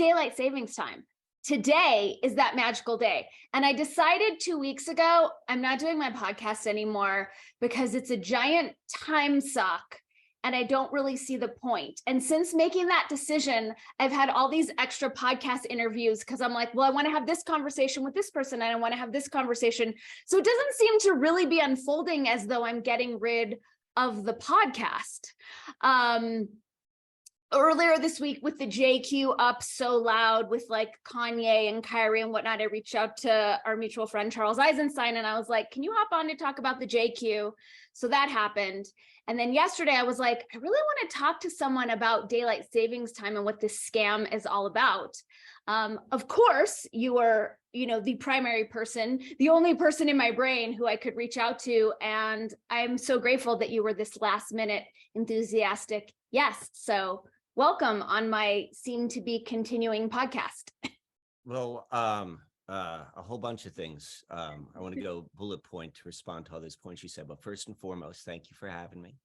daylight savings time. Today is that magical day. And I decided 2 weeks ago, I'm not doing my podcast anymore because it's a giant time suck and I don't really see the point. And since making that decision, I've had all these extra podcast interviews because I'm like, well, I want to have this conversation with this person and I want to have this conversation. So it doesn't seem to really be unfolding as though I'm getting rid of the podcast. Earlier this week with the JQ up so loud with like Kanye and Kyrie and whatnot, I reached out to our mutual friend, Charles Eisenstein, and I was like, can you hop on to talk about the JQ? So that happened. And then yesterday I was like, I really want to talk to someone about daylight savings time and what this scam is all about. Of course, you are, the primary person, the only person in my brain who I could reach out to. And I'm so grateful that you were this last minute enthusiastic yes. So welcome on my seem to be continuing podcast. Well, a whole bunch of things. I want to go bullet point to respond to all those points you said, but first and foremost, thank you for having me.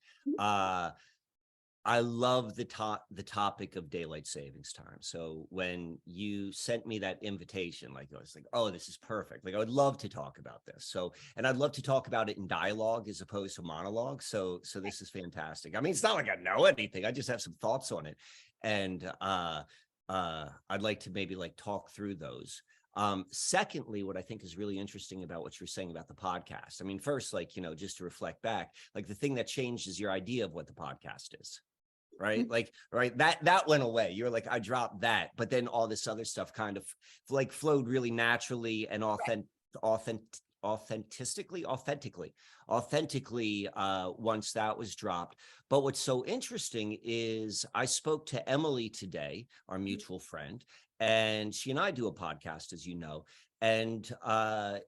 I love the topic of daylight savings time. So when you sent me that invitation, like I was like, oh, this is perfect. Like I would love to talk about this. So, and I'd love to talk about it in dialogue as opposed to monologue. So this is fantastic. I mean, it's not like I know anything. I just have some thoughts on it. And I'd like to maybe like talk through those. Secondly, what I think is really interesting about what you're saying about the podcast. I mean, first, like, just to reflect back, like the thing that changed is your idea of what the podcast is. Right. Like, right. That went away. You're like, I dropped that. But then all this other stuff kind of like flowed really naturally and authentically once that was dropped. But what's so interesting is I spoke to Emily today, our mutual friend, and she and I do a podcast, as you know. And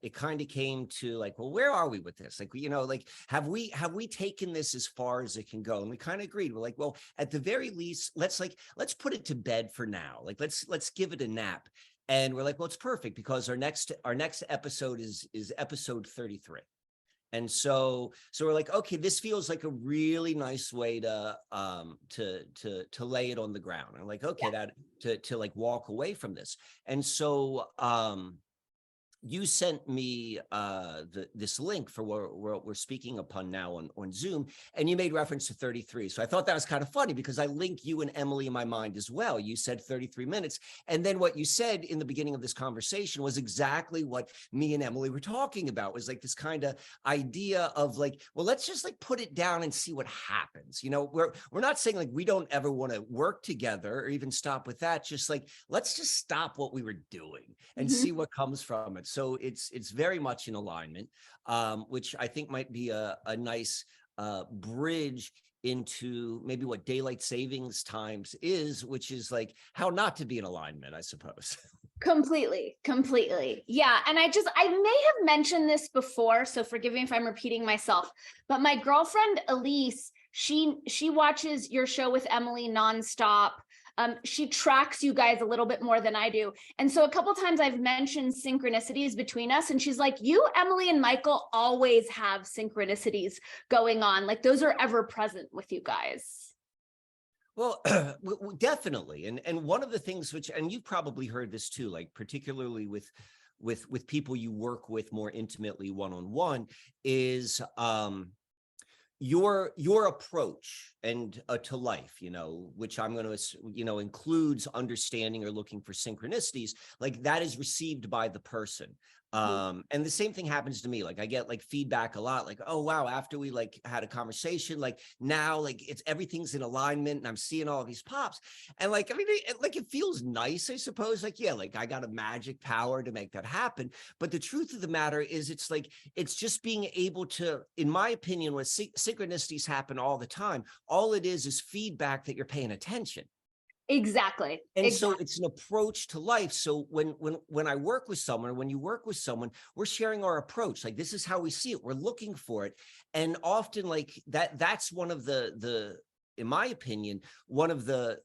it kind of came to like, well, where are we with this? Like, like, have we taken this as far as it can go? And we kind of agreed. We're like, well, at the very least, let's put it to bed for now. Like, let's give it a nap. And we're like, well, it's perfect because our next episode is episode 33. And so we're like, okay, this feels like a really nice way to lay it on the ground. I'm like, okay, that to like walk away from this. And so you sent me this link for what we're speaking upon now on Zoom, and you made reference to 33. So I thought that was kind of funny because I link you and Emily in my mind as well. You said 33 minutes. And then what you said in the beginning of this conversation was exactly what me and Emily were talking about, was like this kind of idea of like, well, let's just like put it down and see what happens. We're not saying like we don't ever want to work together or even stop with that. Just like, let's just stop what we were doing and see what comes from it. So it's very much in alignment, which I think might be a nice bridge into maybe what daylight savings times is, which is like how not to be in alignment, I suppose. Completely. Yeah. And I may have mentioned this before, so forgive me if I'm repeating myself, but my girlfriend, Elise, she watches your show with Emily nonstop. She tracks you guys a little bit more than I do. And so a couple times I've mentioned synchronicities between us, and she's like, you, Emily, and Michael always have synchronicities going on. Like those are ever present with you guys. Well, definitely. And one of the things which, and you've probably heard this too, like particularly with people you work with more intimately one-on-one, is your approach and to life, which I'm going to, includes understanding or looking for synchronicities, like that is received by the person. And the same thing happens to me. Like I get like feedback a lot, like, oh, wow, after we like had a conversation, like now, like everything's in alignment and I'm seeing all these pops. And like, I mean, it feels nice, I suppose. Like, yeah, like I got a magic power to make that happen. But the truth of the matter is it's just being able to, in my opinion, when synchronicities happen all the time, all it is feedback that you're paying attention. Exactly. And so it's an approach to life. So when I work with someone, or when you work with someone, we're sharing our approach. Like, this is how we see it. We're looking for it. And often like that's one of the, in my opinion, one of the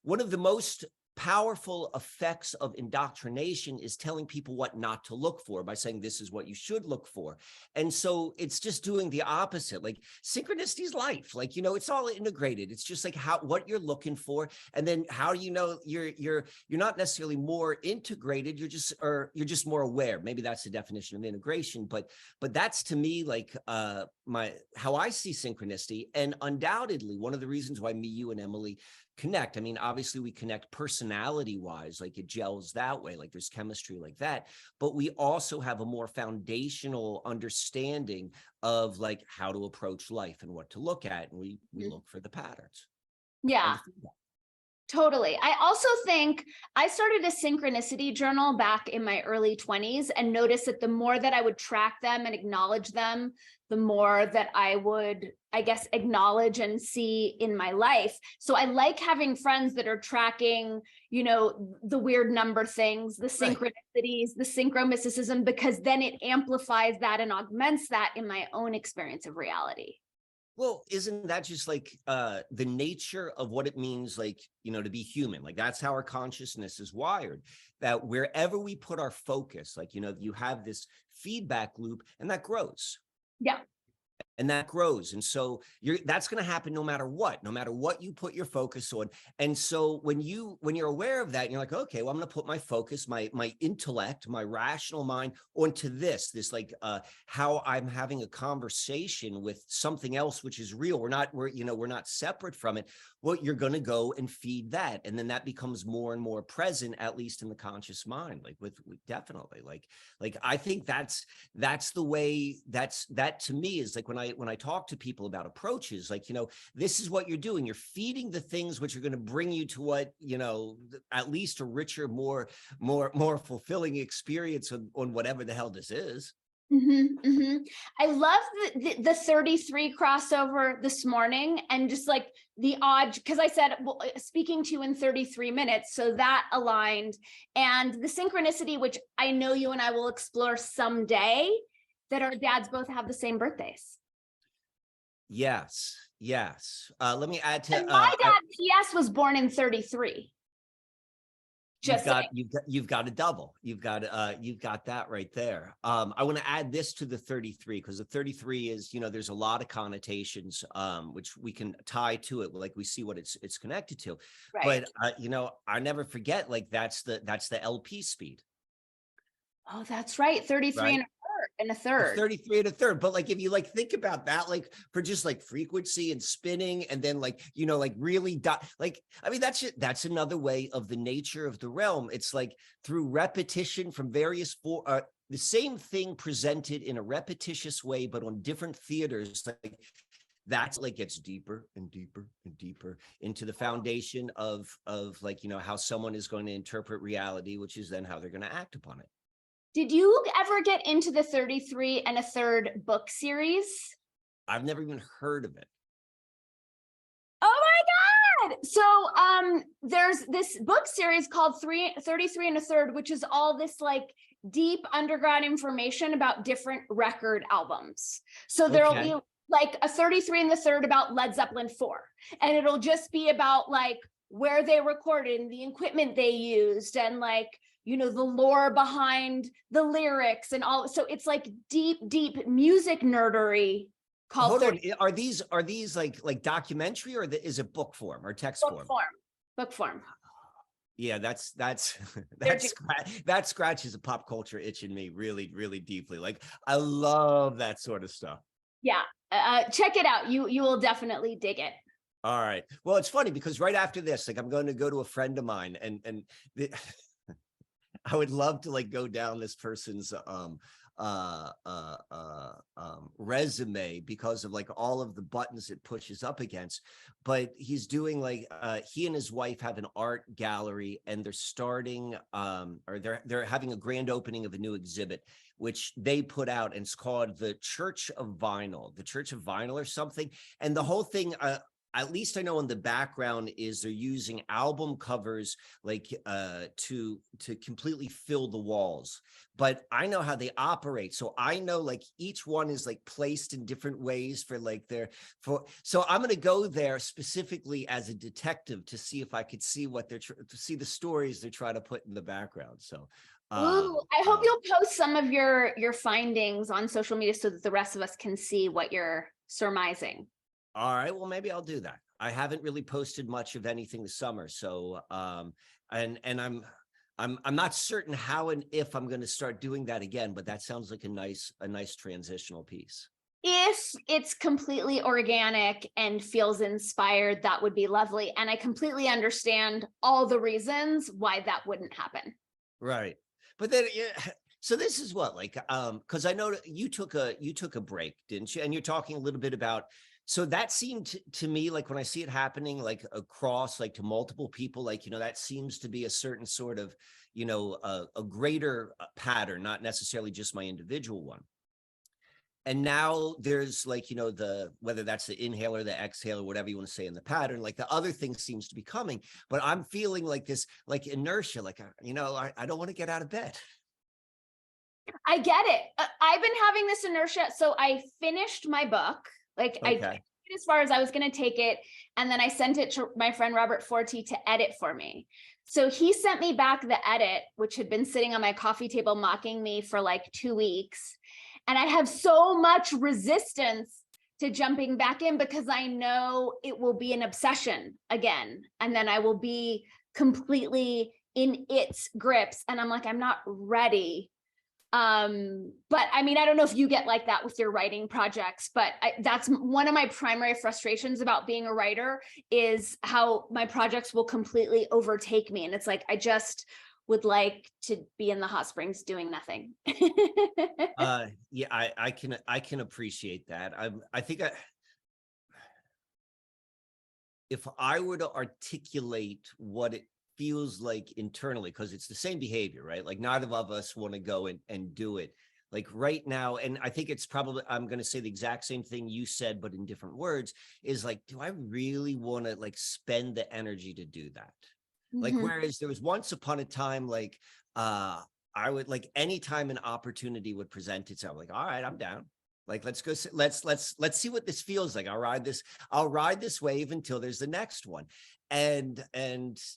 most powerful effects of indoctrination is telling people what not to look for by saying this is what you should look for. And so it's just doing the opposite. Like synchronicity is life. Like, you know, it's all integrated. It's just like what you're looking for. And then how do you know you're not necessarily more integrated, you're just more aware. Maybe that's the definition of integration, but that's to me like how I see synchronicity. And undoubtedly one of the reasons why me, you, and Emily connect. I mean, obviously we connect personality wise, like it gels that way, like there's chemistry like that, but we also have a more foundational understanding of like how to approach life and what to look at. And we look for the patterns. Yeah. Totally. I also think I started a synchronicity journal back in my early 20s and noticed that the more that I would track them and acknowledge them, the more that I would, I guess, acknowledge and see in my life. So I like having friends that are tracking, you know, the weird number things, the synchronicities, the synchromysticism, because then it amplifies that and augments that in my own experience of reality. Well, isn't that just like the nature of what it means, like, you know, to be human? Like that's how our consciousness is wired, that wherever we put our focus, like, you know, you have this feedback loop and that grows. Yeah. And that grows. And so that's going to happen no matter what you put your focus on. And so when you're aware of that, and you're like, okay, well, I'm going to put my focus, my intellect, my rational mind onto this like how I'm having a conversation with something else, which is real. We're not separate from it. Well, you're going to go and feed that. And then that becomes more and more present, at least in the conscious mind, like with definitely like I think that's the way that to me is like when I talk to people about approaches, like, you know, this is what you're doing. You're feeding the things which are going to bring you to what, you know, at least a richer, more fulfilling experience on whatever the hell this is. I love the 33 crossover this morning and just like the odd, because I said, well, speaking to you in 33 minutes. So that aligned, and the synchronicity, which I know you and I will explore someday, that our dads both have the same birthdays. Yes. Let me add to my dad, PS, was born in 33. You've got a double. You've got that right there. I want to add this to the 33 because the 33 is, you know, there's a lot of connotations which we can tie to it, like we see what it's connected to. Right. But you know, I never forget, like that's the LP speed. Oh, that's right. 33 right? and a third. 33 and a third. But like if you like think about that, like for just like frequency and spinning, and then like, you know, like really like, I mean, that's another way of the nature of the realm. It's like through repetition from various the same thing presented in a repetitious way, but on different theaters. Like that's like gets deeper and deeper and deeper into the foundation of like, you know, how someone is going to interpret reality, which is then how they're going to act upon it. Did you ever get into the 33 and a third book series? I've never even heard of it. Oh my God. So there's this book series called 33 and a third, which is all this like deep underground information about different record albums. So there'll be like a 33 and the third about Led Zeppelin 4. And it'll just be about like where they recorded and the equipment they used and like, you know, the lore behind the lyrics and all. So it's like deep music nerdery called. Hold on. Are these like documentary, or is it book form or text form? Book form. Yeah, that scratches a pop culture itch in me really, really deeply. Like I love that sort of stuff. Yeah. Check it out. You will definitely dig it. All right. Well, it's funny because right after this, like I'm going to go to a friend of mine and I would love to like go down this person's resume because of like all of the buttons it pushes up against. But he's doing like he and his wife have an art gallery, and they're starting or they're having a grand opening of a new exhibit which they put out, and it's called the Church of Vinyl or something. And the whole thing at least I know in the background is they're using album covers like to completely fill the walls. But I know how they operate. So I know like each one is like placed in different ways for like so I'm going to go there specifically as a detective to see if I could see what to see the stories they're trying to put in the background. So Ooh, I hope you'll post some of your findings on social media so that the rest of us can see what you're surmising. all right, well, maybe I'll do that. I haven't really posted much of anything this summer, so and I'm not certain how and if I'm going to start doing that again, but that sounds like a nice transitional piece. If it's completely organic and feels inspired, that would be lovely. And I completely understand all the reasons why that wouldn't happen. Right. But then so this is what like because I know you took a break, didn't you? And you're talking a little bit about so that seemed to me like when I see it happening like across like to multiple people, like that seems to be a certain sort of a greater pattern, not necessarily just my individual one. And now there's like the whether that's the inhaler, the exhaler, whatever you want to say in the pattern, like the other thing seems to be coming, but I'm feeling like this like inertia, like I don't want to get out of bed. I get it. I've been having this inertia. So I finished my book. Like I Okay. as far as I was going to take it. And then I sent it to my friend Robert Forti to edit for me. So he sent me back the edit, which had been sitting on my coffee table mocking me for like 2 weeks. And I have so much resistance to jumping back in because I know it will be an obsession again. And then I will be completely in its grips. And I'm like, I'm not ready. But I mean, I don't know if you get like that with your writing projects, but that's one of my primary frustrations about being a writer is how my projects will completely overtake me. And it's like, I just would like to be in the hot springs doing nothing. Yeah, I can appreciate that. I think if I were to articulate what it feels like internally, because it's the same behavior, right? Like neither of us want to go and do it. Like right now, and I think it's probably, I'm going to say the exact same thing you said, but in different words, is like, do I really want to like spend the energy to do that? Like, whereas there was once upon a time, like, I would like anytime an opportunity would present itself, like, all right, I'm down. Like, let's go. Let's see what this feels like. I'll ride this wave until there's the next one. And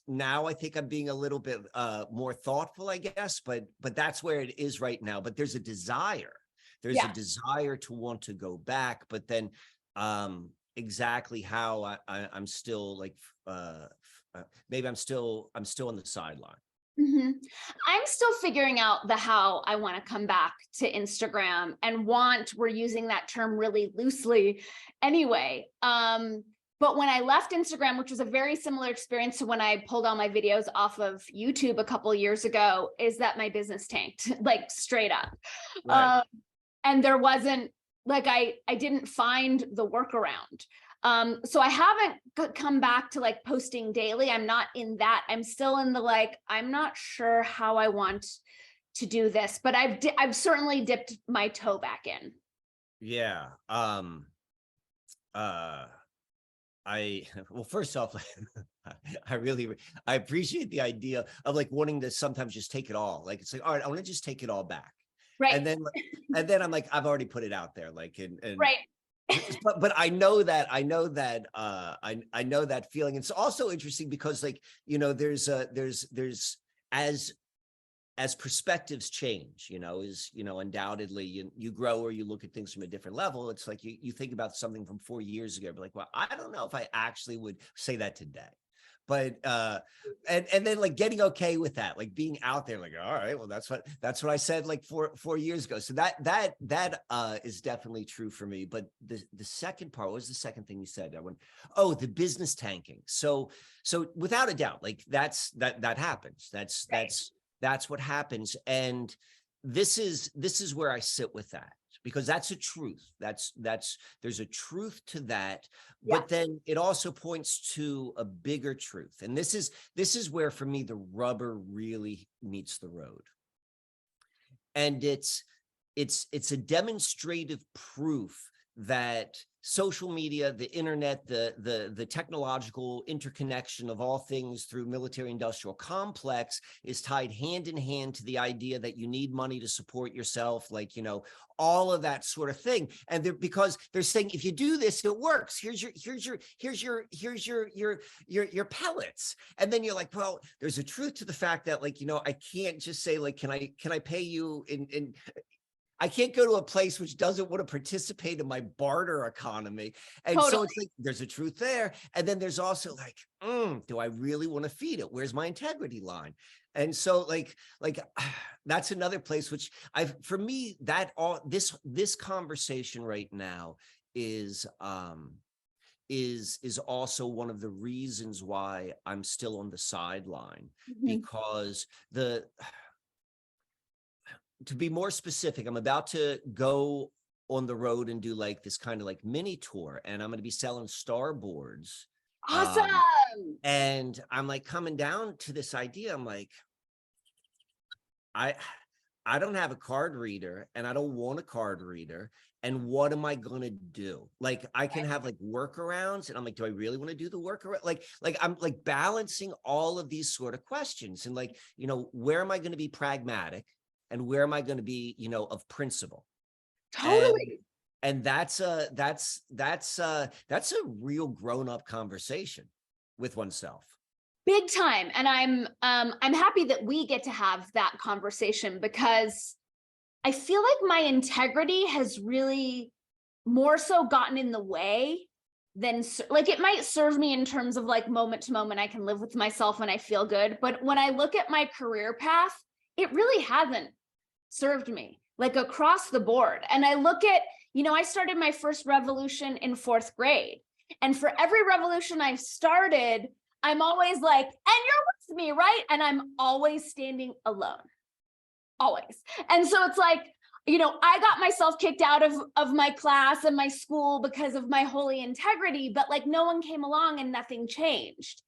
now I think I'm being a little bit more thoughtful, I guess, but that's where it is right now. But there's a desire. There's a desire to want to go back, but then exactly how I'm still like maybe I'm still on the sideline. I'm still figuring out the how I want to come back to Instagram and we're using that term really loosely anyway. But when I left Instagram, which was a very similar experience to when I pulled all my videos off of YouTube a couple of years ago, is that my business tanked, like straight up. Right. And there wasn't like, I didn't find the workaround. So I haven't come back to like posting daily. I'm not in that. I'm still in the like, I'm not sure how I want to do this, but I've certainly dipped my toe back in. Yeah. Well, first off, I appreciate the idea of like wanting to sometimes just take it all. Like it's like, all right, I want to just take it all back. Right. And then I'm like, I've already put it out there. Like, and right. but I know that I know that feeling. It's also interesting because like, there's as perspectives change, undoubtedly you grow or you look at things from a different level. It's like you think about something from 4 years ago, but like, well, I don't know if I actually would say that today. But and then like getting okay with that, like being out there, like, all right, well, that's what I said like 4 years ago. So that is definitely true for me. But the second part, what was the second thing you said? The business tanking. So without a doubt, like that happens. That's what happens. And this is where I sit with that, because that's a truth. There's a truth to that, but then it also points to a bigger truth. And this is where for me the rubber really meets the road. And it's a demonstrative proof that social media, the internet, the technological interconnection of all things through military industrial complex is tied hand in hand to the idea that you need money to support yourself, like, you know, all of that sort of thing. And because they're saying, if you do this, it works. Here's your pellets. And then you're like, well, there's a truth to the fact that, like, you know, I can't just say, like, can I pay you in I can't go to a place which doesn't want to participate in my barter economy. And Totally. so it's like, there's a truth there. And then there's also like, do I really want to feed it? Where's my integrity line? And so like that's another place which for me, that all this conversation right now is also one of the reasons why I'm still on the sideline, because to be more specific, I'm about to go on the road and do like this kind of like mini tour, and I'm going to be selling starboards. Awesome. And I'm like coming down to this idea. I'm like, I don't have a card reader, and I don't want a card reader. And what am I going to do? Like, I can have like workarounds, and I'm like, do I really want to do the workaround? Like I'm like balancing all of these sort of questions, and like, you know, where am I going to be pragmatic? And where am I going to be, you know, of principle? Totally. And that's a real grown-up conversation with oneself. Big time. And I'm happy that we get to have that conversation, because I feel like my integrity has really more so gotten in the way than, like, it might serve me in terms of like moment to moment, I can live with myself when I feel good. But when I look at my career path, it really hasn't served me, like, across the board. And I look at, you know, I started my first revolution in 4th grade. And for every revolution I've started, I'm always like, and you're with me, right? And I'm always standing alone, always. And so it's like, you know, I got myself kicked out of my class and my school because of my holy integrity, but like no one came along and nothing changed.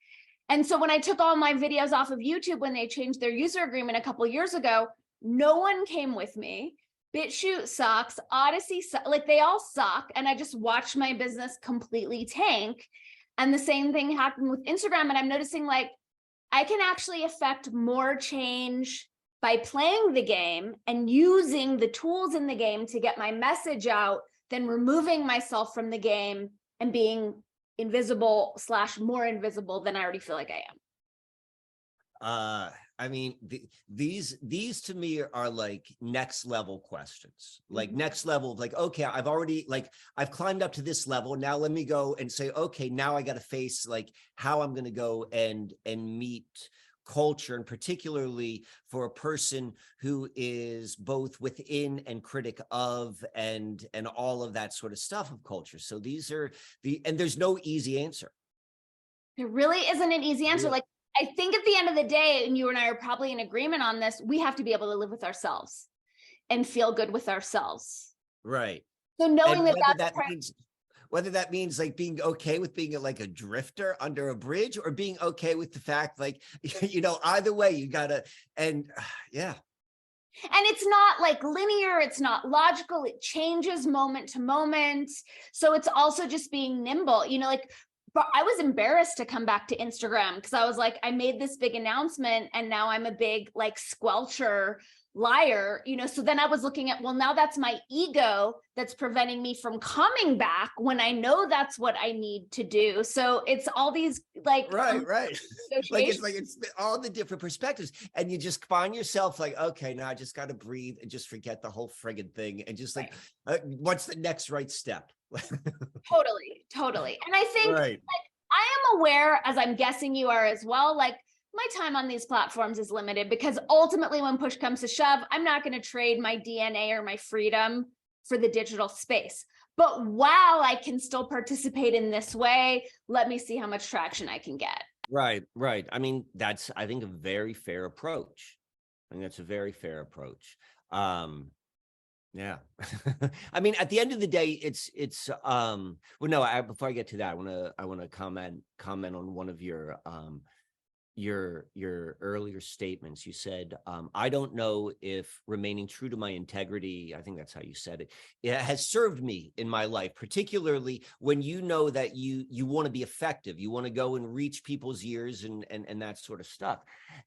And so when I took all my videos off of YouTube, when they changed their user agreement a couple of years ago, no one came with me. BitChute sucks, Odyssey like they all suck. And I just watched my business completely tank. And the same thing happened with Instagram. And I'm noticing, like, I can actually affect more change by playing the game and using the tools in the game to get my message out than removing myself from the game and being invisible / more invisible than I already feel like I am. I mean, these to me are like next level questions, like next level of like, okay, I've climbed up to this level. Now let me go and say, okay, now I got to face like how I'm going to go and meet culture, and particularly for a person who is both within and critic of and all of that sort of stuff of culture. So these are and there's no easy answer. There really isn't an easy answer. Like, I think at the end of the day, and you and I are probably in agreement on this, we have to be able to live with ourselves and feel good with ourselves. Right. So knowing whether that means like being okay with being like a drifter under a bridge, or being okay with the fact, like, you know, either way you gotta, and yeah. And it's not like linear, it's not logical, it changes moment to moment. So it's also just being nimble, you know, like, but I was embarrassed to come back to Instagram because I was like, I made this big announcement and now I'm a big like squelcher liar, you know. So then I was looking at, well, now that's my ego that's preventing me from coming back when I know that's what I need to do. So it's all these like right like it's all the different perspectives, and you just find yourself like, okay, now I just got to breathe and just forget the whole friggin' thing and just like what's the next right step? Totally. And I think like, I am aware, as I'm guessing you are as well, like my time on these platforms is limited, because ultimately when push comes to shove, I'm not going to trade my DNA or my freedom for the digital space. But while I can still participate in this way, let me see how much traction I can get. Right. I mean, that's, I think, a very fair approach. I think that's a very fair approach. Yeah. I mean, at the end of the day, it's well, no, before I get to that, I want to comment on one of your your earlier statements. You said, I don't know if remaining true to my integrity, I think that's how you said it, it has served me in my life, particularly when you know that you want to be effective, you want to go and reach people's ears and that sort of stuff.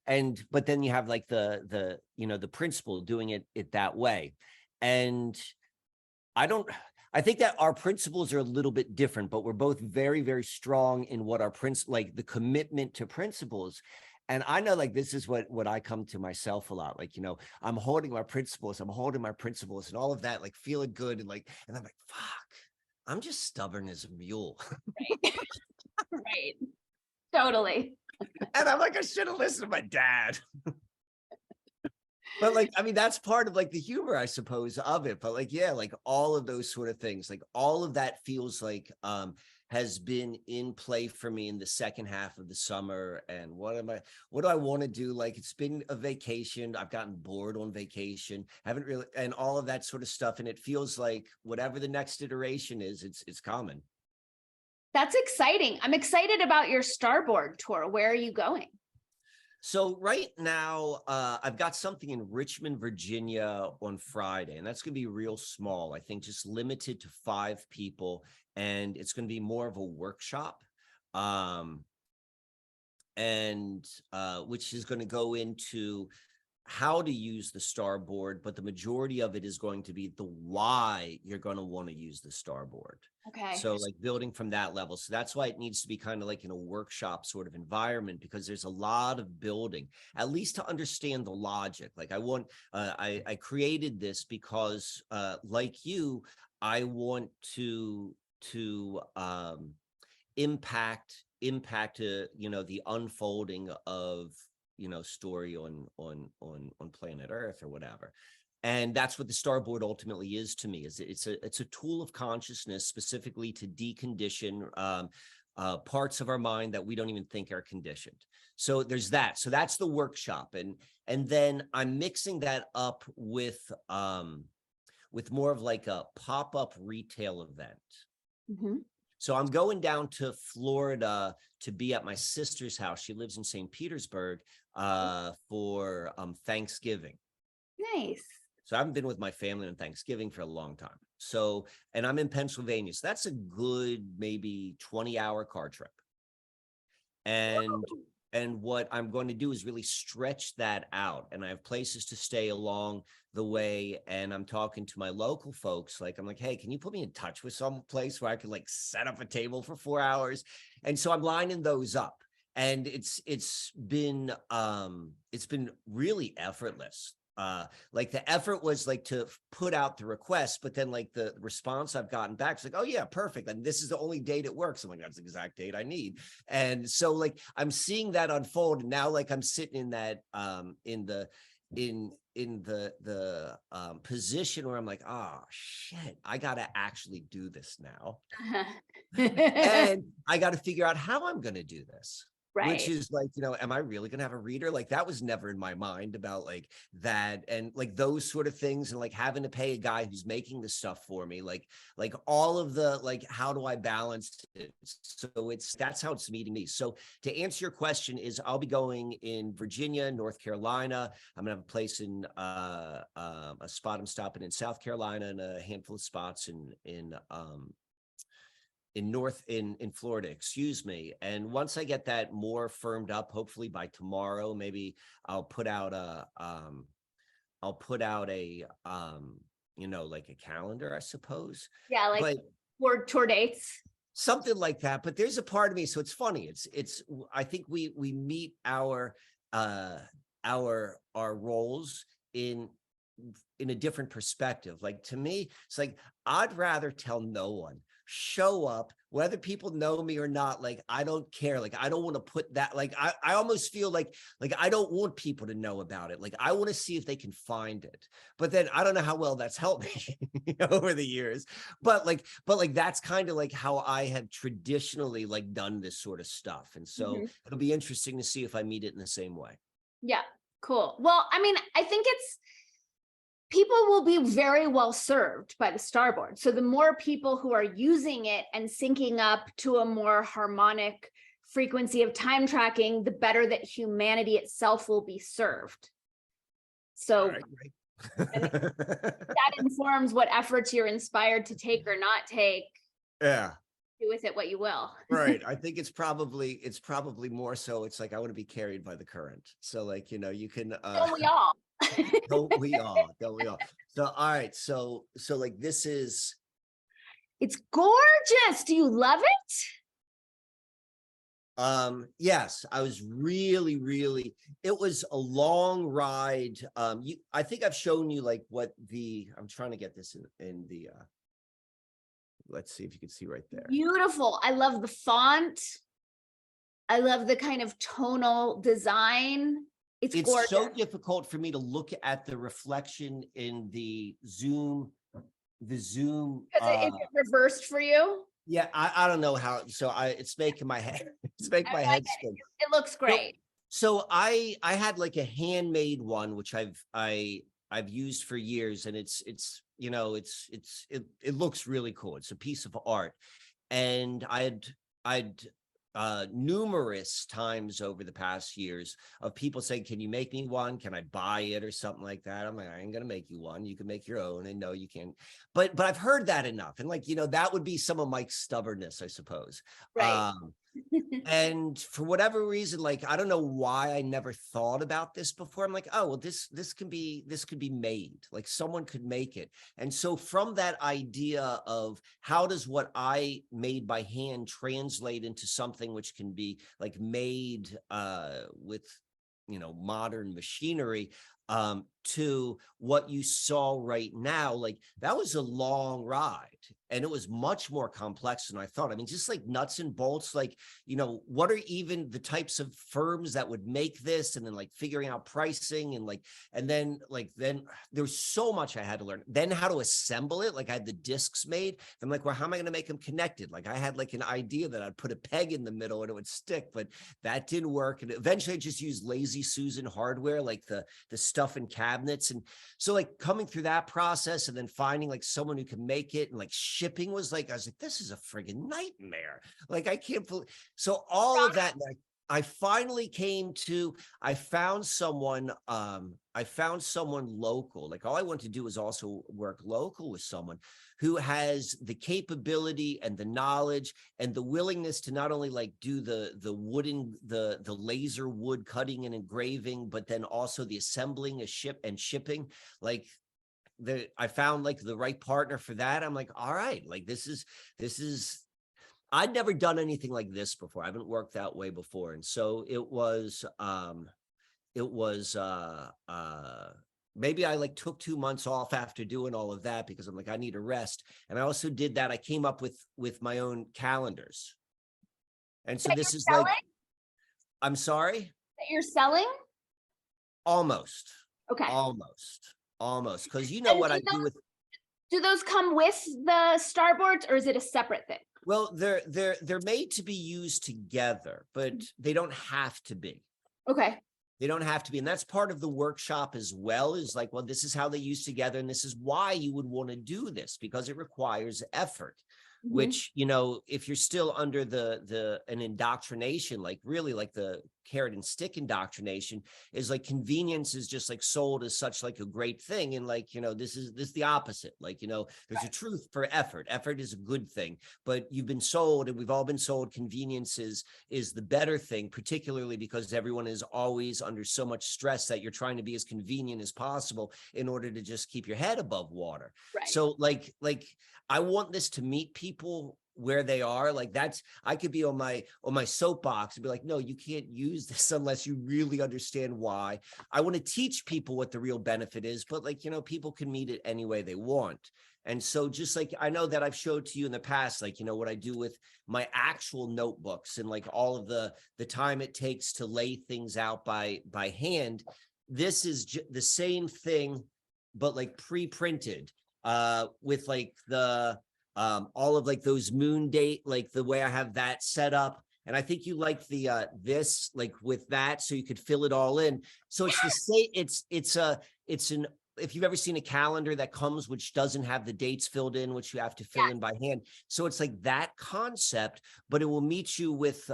And but then you have like the the principle doing it that way. And I don't, I think that our principles are a little bit different, but we're both very, very strong in what our like the commitment to principles. And I know like this is what I come to myself a lot. Like, I'm holding my principles, and all of that, like feeling good. And I'm like, fuck, I'm just stubborn as a mule. Right. Right. Totally. And I'm like, I should have listened to my dad. But like, I mean, that's part of like the humor, I suppose, of it. But like, yeah, like all of those sort of things, like all of that feels like has been in play for me in the second half of the summer. And what do I want to do? Like, it's been a vacation. I've gotten bored on vacation, haven't really, and all of that sort of stuff. And it feels like whatever the next iteration is, it's common. That's exciting. I'm excited about your Starboard tour. Where are you going? So right now, I've got something in Richmond, Virginia on Friday, and that's going to be real small. I think just limited to 5 people, and it's going to be more of a workshop, and which is going to go into how to use the Starboard, but the majority of it is going to be the why you're going to want to use the Starboard. Okay. So like building from that level. So that's why it needs to be kind of like in a workshop sort of environment, because there's a lot of building, at least to understand the logic. Like I created this because like you, I want to impact the unfolding of story on planet Earth or whatever. And that's what the Starboard ultimately is to me. Is it's a tool of consciousness, specifically to decondition parts of our mind that we don't even think are conditioned. So there's that. So that's the workshop, and then I'm mixing that up with more of like a pop-up retail event. Mm-hmm. So I'm going down to Florida to be at my sister's house. She lives in St. Petersburg for Thanksgiving. Nice. So I haven't been with my family on Thanksgiving for a long time. So, and I'm in Pennsylvania. So that's a good maybe 20-hour car trip. And what I'm going to do is really stretch that out. And I have places to stay along the way. And I'm talking to my local folks. Like, I'm like, hey, can you put me in touch with some place where I could like set up a table for 4 hours? And so I'm lining those up. And it's been really effortless. Like the effort was like to put out the request, but then like the response I've gotten back is like, oh yeah, perfect. And this is the only date it works. I'm like, that's the exact date I need. And so like, I'm seeing that unfold. And now like I'm sitting in that, in the position where I'm like, oh shit, I got to actually do this now. And I got to figure out how I'm going to do this. Right. Which is like, am I really going to have a reader? Like that was never in my mind about like that and like those sort of things, and like having to pay a guy who's making the stuff for me, like all of the, like, how do I balance it? So that's how it's meeting me. So to answer your question is I'll be going in Virginia, North Carolina. I'm gonna have a place in a spot I'm stopping in South Carolina, and a handful of spots in Florida, excuse me. And once I get that more firmed up, hopefully by tomorrow, maybe I'll put out a like a calendar, I suppose. Yeah, like but tour dates. Something like that. But there's a part of me, so it's funny. It's I think we meet our roles in a different perspective. Like to me, it's like I'd rather tell no one. Show up, whether people know me or not. Like, I don't care. Like, I don't want to put that, like, I almost feel like I don't want people to know about it. Like, I want to see if they can find it. But then I don't know how well that's helped me over the years. But that's kind of like how I have traditionally like done this sort of stuff. And so it'll be interesting to see if I meet it in the same way. Yeah, cool. Well, I mean, I think people will be very well served by the Starboard. So the more people who are using it and syncing up to a more harmonic frequency of time tracking, the better that humanity itself will be served. So that informs what efforts you're inspired to take or not take. Yeah. Do with it what you will. Right. I think it's probably more so it's like I want to be carried by the current. So like, you know, you can Don't we all? don't we all? Don't we all? So all right, so like this is It's gorgeous. Do you love it? Yes, I was really it was a long ride. I think I've shown you like what I'm trying to get this in the let's see if you can see right there. Beautiful. I love the font. I love the kind of tonal design. It's gorgeous. So difficult for me to look at the reflection in the Zoom. Because is it reversed for you? Yeah, I don't know how. So it's making my head my head spin. It looks great. So I had like a handmade one, which I've used for years, and it's you know it looks really cool. It's a piece of art, and I'd numerous times over the past years of people saying, can you make me one? Can I buy it or something like that? I'm like, I ain't gonna make you one. You can make your own. And no, you can't. But I've heard that enough. And like, you know, that would be some of Mike's stubbornness, I suppose. Right. And for whatever reason, like, I don't know why I never thought about this before. I'm like, oh, well, this could be made, like someone could make it. And so from that idea of how does what I made by hand translate into something which can be like made with, you know, modern machinery, to what you saw right now, like that was a long ride, and it was much more complex than I thought. I mean, just like nuts and bolts, like, you know, what are even the types of firms that would make this, and then like figuring out pricing, and then there's so much I had to learn. Then how to assemble it. Like I had the discs made. I'm like, well, how am I going to make them connected? Like I had like an idea that I'd put a peg in the middle and it would stick, but that didn't work. And eventually I just used Lazy Susan hardware, like the stuff in cabinets. And so like coming through that process and then finding like someone who can make it, and like shipping was like, I was like, this is a friggin' nightmare. Like I can't believe. So all of that, like, I finally I found someone local. Like all I want to do is also work local with someone who has the capability and the knowledge and the willingness to not only like do the laser wood cutting and engraving, but then also the assembling and shipping. Like I found like the right partner for that. I'm like, all right, like this is I'd never done anything like this before. I haven't worked that way before. And so it was maybe I like took 2 months off after doing all of that because I'm like, I need a rest. And I also did that. I came up with my own calendars. And so this is like, I'm sorry? That you're selling? Almost. Okay. Almost. Because you know what I do with. Do those come with the starboards, or is it a separate thing? Well, they're made to be used together, but they don't have to be. Okay. They don't have to be. And that's part of the workshop as well, is like, well, this is how they use together. And this is why you would want to do this, because it requires effort, which, you know, if you're still under an indoctrination, like really like the carrot and stick indoctrination, is like convenience is just like sold as such like a great thing. And like, you know, this is the opposite. Like, you know, there's a truth for effort. Effort is a good thing, but you've been sold, and we've all been sold, convenience is the better thing, particularly because everyone is always under so much stress that you're trying to be as convenient as possible in order to just keep your head above water. Right. So like I want this to meet people where they are. Like I could be on my soapbox and be like, no, you can't use this unless you really understand why. I want to teach people what the real benefit is, but like, you know, people can meet it any way they want. And so just like, I know that I've showed to you in the past, like, you know, what I do with my actual notebooks and like all of the time it takes to lay things out by hand. This is the same thing, but like pre-printed, with like all of like those moon date, like the way I have that set up. And I think you like the this like with that, so you could fill it all in. So it's the same, it's an if you've ever seen a calendar that comes, which doesn't have the dates filled in, which you have to fill in by hand. So it's like that concept, but it will meet you with,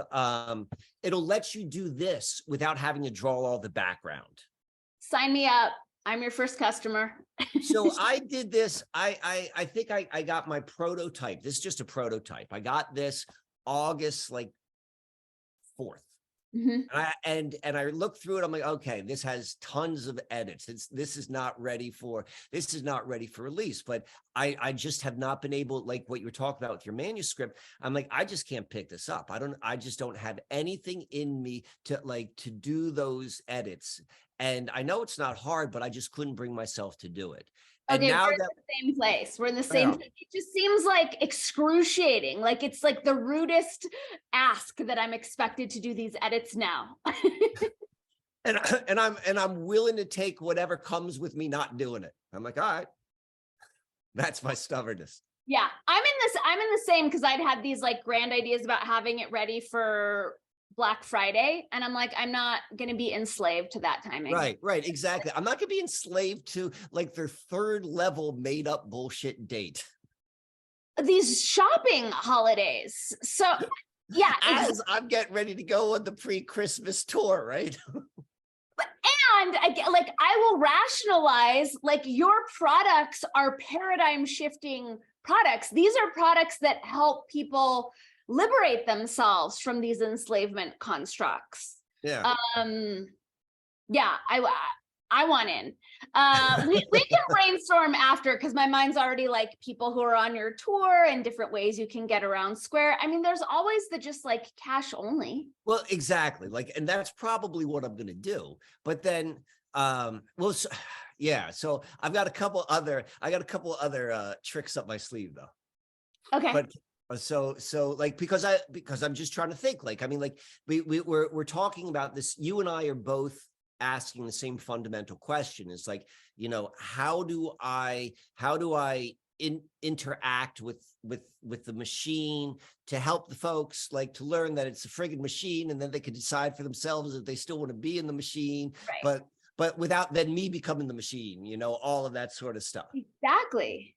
it'll let you do this without having to draw all the background. Sign me up. I'm your first customer. So I did this. I think I got my prototype. This is just a prototype. I got this August like 4th. And I looked through it. I'm like, okay, this has tons of edits. This is not ready for release. But I just have not been able, like what you were talking about with your manuscript. I'm like, I just can't pick this up. I just don't have anything in me to do those edits. And I know it's not hard, but I just couldn't bring myself to do it. And okay, now we're in the same place. We're in the same place. It just seems like excruciating. Like it's like the rudest ask that I'm expected to do these edits now. and I'm willing to take whatever comes with me not doing it. I'm like, all right, that's my stubbornness. Yeah, I'm in the same, because I'd had these like grand ideas about having it ready for Black Friday. And I'm like, I'm not going to be enslaved to that timing. Right. Exactly. I'm not going to be enslaved to like their 3rd level made up bullshit date. These shopping holidays. So yeah. As I'm getting ready to go on the pre-Christmas tour, right? And I will rationalize, like, your products are paradigm shifting products. These are products that help people liberate themselves from these enslavement constructs. Yeah. Yeah, I want in. We can brainstorm after, because my mind's already like people who are on your tour and different ways you can get around Square. I mean, there's always the just like cash only. Well, exactly. Like, and that's probably what I'm going to do. But then, yeah. So I've got a couple other tricks up my sleeve though. Okay. But so like, because I'm just trying to think, like, I mean, like we're talking about this. You and I are both asking the same fundamental question. It's like, you know, how do I interact with the machine to help the folks, like, to learn that it's a friggin' machine, and then they can decide for themselves if they still want to be in the machine, right. but without then me becoming the machine, you know, all of that sort of stuff. Exactly.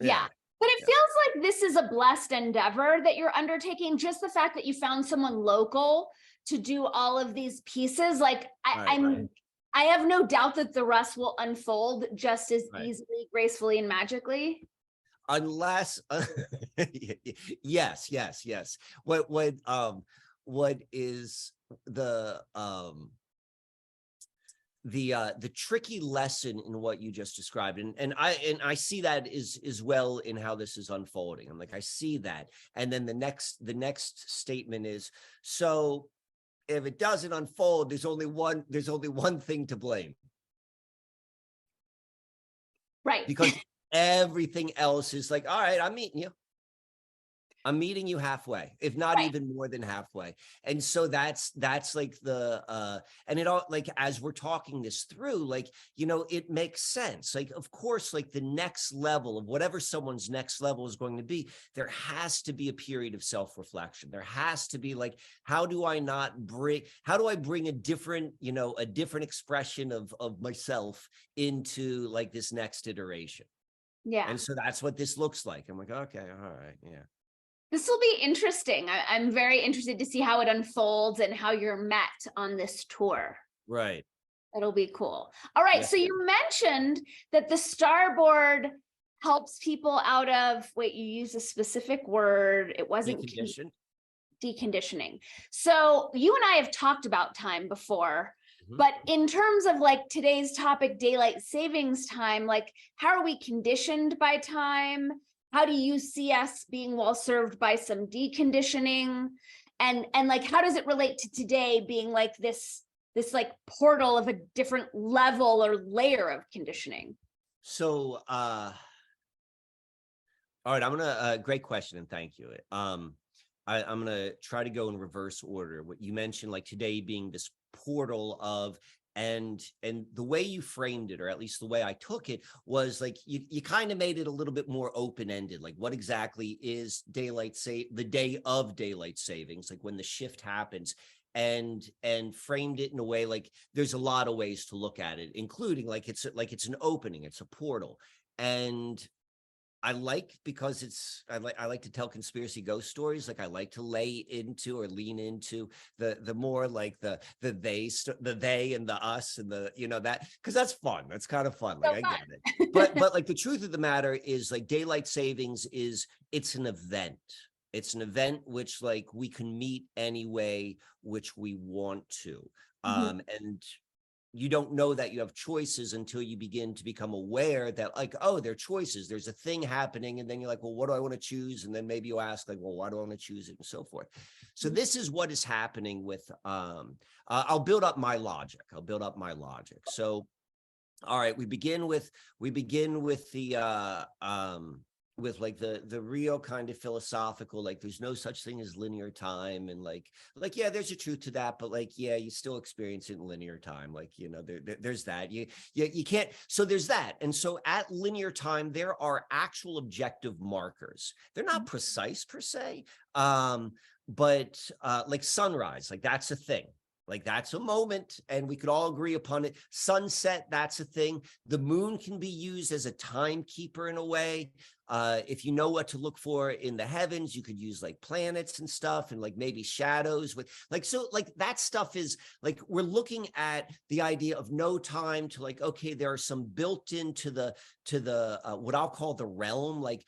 Yeah. But it feels like this is a blessed endeavor that you're undertaking. Just the fact that you found someone local to do all of these pieces, like I have no doubt that the rest will unfold just as easily, gracefully, and magically. Unless, yes. What is the tricky lesson in what you just described, and I see that is well in how this is unfolding. I'm like, I see that, and then the next statement is, so if it doesn't unfold, there's only one thing to blame, right? Because everything else is like, all right, I'm meeting you halfway, if not even more than halfway. And so that's like the and it all, like, as we're talking this through, like, you know, it makes sense. Like, of course, like the next level of whatever someone's next level is going to be, there has to be a period of self-reflection. There has to be like, how do I bring a different, you know, a different expression of myself into like this next iteration? Yeah. And so that's what this looks like. I'm like, okay, all right, yeah. This will be interesting. I'm very interested to see how it unfolds and how you're met on this tour. Right. It'll be cool. All right. So you mentioned that the Starboard helps people out of, wait, you used a specific word. It wasn't deconditioning. So you and I have talked about time before, but in terms of like today's topic, daylight savings time, like how are we conditioned by time? How do you see us being well served by some deconditioning? And like, how does it relate to today being like this like portal of a different level or layer of conditioning? So, all right, I'm gonna, great question, and thank you. I'm gonna try to go in reverse order. What you mentioned, like today being this portal of, and the way you framed it, or at least the way I took it, was like you kind of made it a little bit more open-ended. Like, what exactly is the day of daylight savings, like when the shift happens, and framed it in a way like there's a lot of ways to look at it, including like it's an opening, it's a portal. And I like, because I like to tell conspiracy ghost stories. Like I like to lay into or lean into the more like the they and the us and the, that, because that's fun. That's kind of fun. Like So I fun. get it. But like the truth of the matter is like daylight savings it's an event. It's an event which like we can meet any way which we want to. And you don't know that you have choices until you begin to become aware that like, oh, there are choices. There's a thing happening. And then you're like, well, what do I want to choose? And then maybe you ask like, well, why do I want to choose it? And so forth. So this is what is happening with, I'll build up my logic. So, all right, we begin with the, with like the real kind of philosophical, like there's no such thing as linear time, and like yeah, there's a truth to that, but like yeah, you still experience it in linear time, like there's that you can't. So there's that. And so at linear time there are actual objective markers. They're not precise per se, but like sunrise, like that's a thing. Like that's a moment and we could all agree upon it. Sunset, that's a thing. The moon can be used as a timekeeper in a way. If you know what to look for in the heavens, you could use like planets and stuff, and like maybe shadows with like, so like that stuff is like, we're looking at the idea of no time to like, okay, there are some built into the what I'll call the realm, like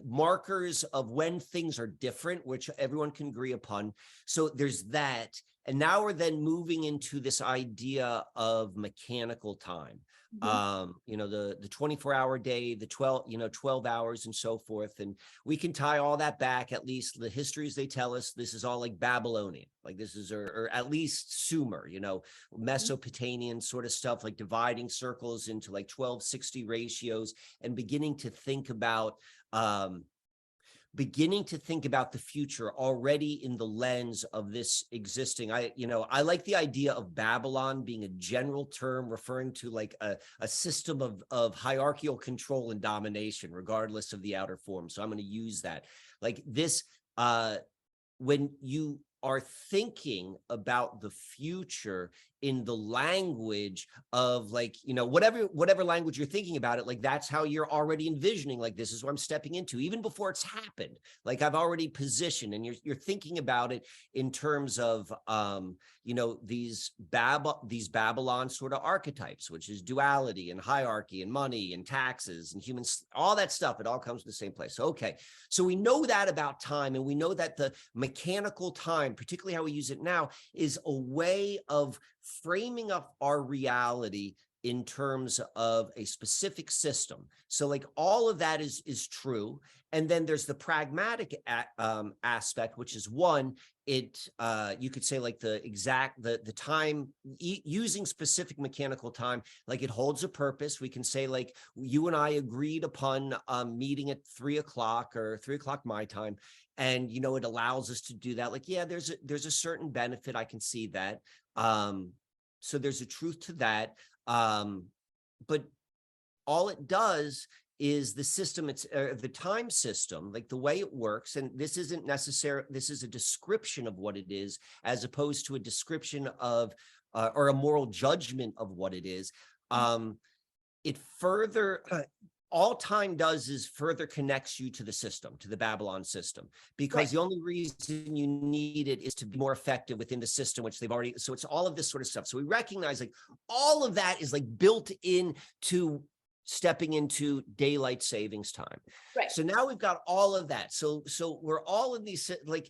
markers of when things are different, which everyone can agree upon. So there's that. And now we're then moving into this idea of mechanical time. The 24-hour day, the 12 hours and so forth. And we can tie all that back, at least the histories they tell us, this is all like Babylonian, like this is, or at least Sumer, Mesopotamian sort of stuff, like dividing circles into like 1260 ratios and beginning to think about the future already in the lens of this existing. I like the idea of Babylon being a general term referring to like a system of hierarchical control and domination, regardless of the outer form. So I'm going to use that. Like this, when you are thinking about the future in the language of like, whatever language you're thinking about it, like that's how you're already envisioning, like this is what I'm stepping into, even before it's happened. Like I've already positioned, and you're thinking about it in terms of these Babylon sort of archetypes, which is duality and hierarchy and money and taxes and humans, all that stuff. It all comes to the same place. Okay, so we know that about time, and we know that the mechanical time, particularly how we use it now, is a way of framing up our reality in terms of a specific system. So like all of that is true. And then there's the pragmatic aspect, which is one, you could say like the time using specific mechanical time, like it holds a purpose. We can say like you and I agreed upon meeting at 3 o'clock or 3 o'clock my time. And, it allows us to do that. Like, yeah, there's a certain benefit. I can see that. So there's a truth to that. But all it does is the system, it's the time system, like the way it works. And this isn't necessary. This is a description of what it is, as opposed to a description of, or a moral judgment of what it is. It further, all time does is further connects you to the system, to the Babylon system, because right. The only reason you need it is to be more effective within the system, which they've already, so it's all of this sort of stuff. So we recognize like all of that is like built into stepping into daylight savings time. Right. So now we've got all of that. So we're all in these, like,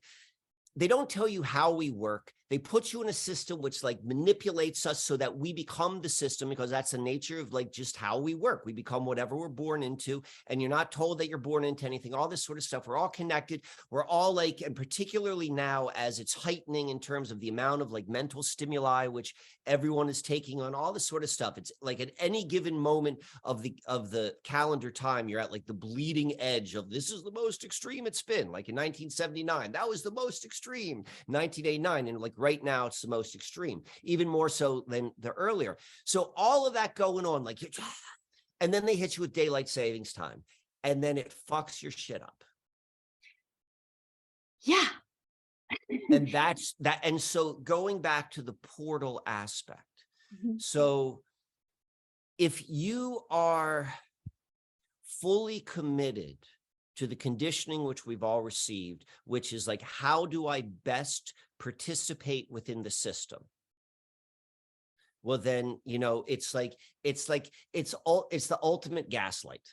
they don't tell you how we work. They put you in a system which like manipulates us so that we become the system, because that's the nature of like just how we work. We become whatever we're born into, and you're not told that you're born into anything, all this sort of stuff. We're all connected. We're all like, and particularly now as it's heightening in terms of the amount of like mental stimuli, which everyone is taking on, all this sort of stuff. It's like at any given moment of the calendar time, you're at like the bleeding edge of this is the most extreme it's been. Like in 1979, that was the most extreme, 1989. And like right now it's the most extreme, even more so than the earlier. So all of that going on, like, and then they hit you with daylight savings time, and then it fucks your shit up. Yeah. And that's that. And so going back to the portal aspect. So if you are fully committed to the conditioning which we've all received, which is like, how do I best participate within the system? Well, then, you know, it's the ultimate gaslight.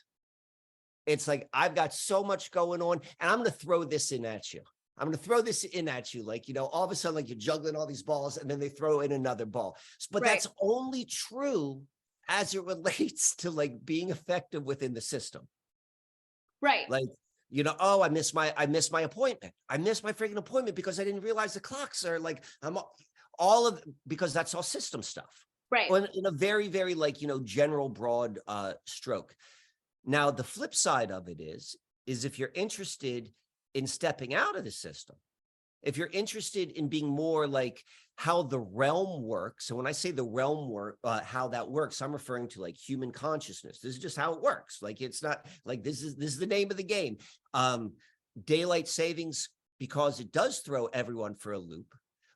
It's like, I've got so much going on and I'm going to throw this in at you. I'm going to throw this in at you. Like, you know, all of a sudden, like you're juggling all these balls and then they throw in another ball. But that's only true as it relates to like being effective within the system. Right. Like, you know, oh, I missed my appointment. I missed my freaking appointment because I didn't realize the clocks are like, because that's all system stuff. Right. In a very, very like, you know, general broad stroke. Now, the flip side of it is if you're interested in stepping out of the system, if you're interested in being more like how the realm works, and when I say the realm work, how that works, I'm referring to like human consciousness. This is just how it works. Like, it's not like this is the name of the game. Daylight savings, because it does throw everyone for a loop.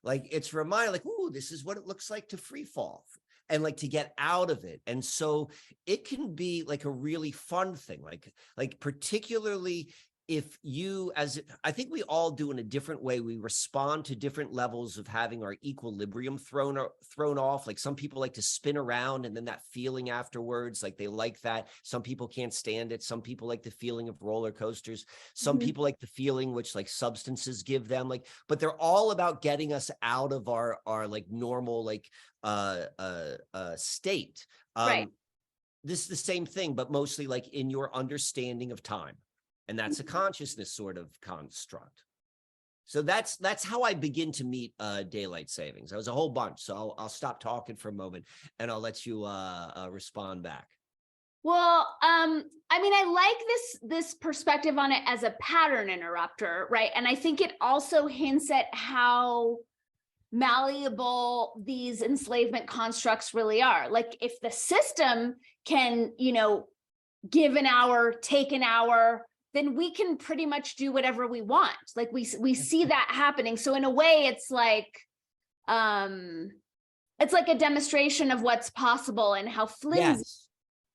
Like, it's a reminder, like, ooh, this is what it looks like to free fall and like to get out of it. And so it can be like a really fun thing, like particularly if you, I think we all do in a different way, we respond to different levels of having our equilibrium thrown off. Like, some people like to spin around and then that feeling afterwards, like they like that. Some people can't stand it. Some people like the feeling of roller coasters. Some people like the feeling which like substances give them, like, but they're all about getting us out of our like normal, like, state. Right. This is the same thing, but mostly like in your understanding of time. And that's a consciousness sort of construct. So that's how I begin to meet daylight savings. There was a whole bunch. So I'll stop talking for a moment and I'll let you respond back. Well, I mean, I like this perspective on it as a pattern interrupter, right? And I think it also hints at how malleable these enslavement constructs really are. Like, if the system can, you know, give an hour, take an hour, then we can pretty much do whatever we want. Like, we see that happening. So in a way, it's like a demonstration of what's possible and how flimsy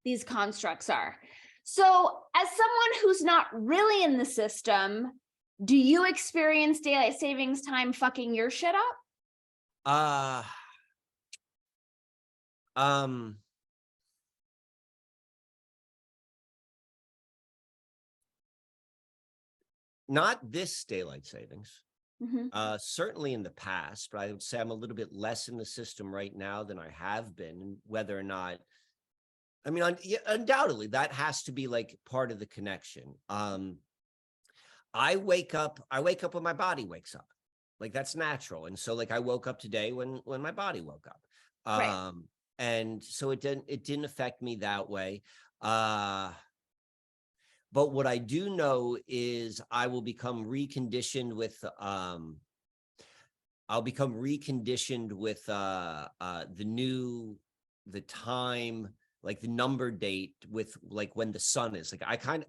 these constructs are. So as someone who's not really in the system, do you experience daylight savings time fucking your shit up? Not this daylight savings. Certainly in the past, but I would say I'm a little bit less in the system right now than I have been. And whether or not, I mean, undoubtedly that has to be like part of the connection. I wake up when my body wakes up. Like, that's natural. And so like I woke up today when my body woke up. And so it didn't affect me that way. But what I do know is I will become reconditioned with the time, like the number date with like when the sun is. Like,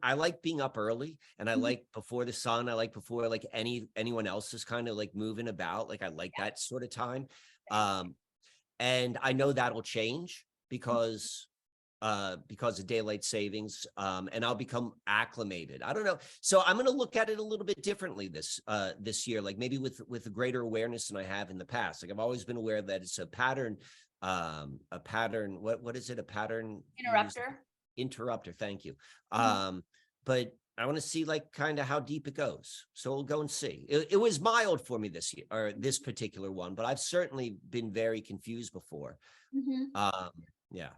I like being up early, and I like before the sun. I like before like anyone else is kind of like moving about. Like, I like that sort of time. And I know that'll change because of daylight savings, and I'll become acclimated. I don't know. So I'm going to look at it a little bit differently this year, like maybe with a greater awareness than I have in the past. Like, I've always been aware that it's a pattern. What is it? A pattern interrupter. Thank you. But I want to see like kind of how deep it goes. So we'll go and see. It was mild for me this year, or this particular one, but I've certainly been very confused before. Yeah.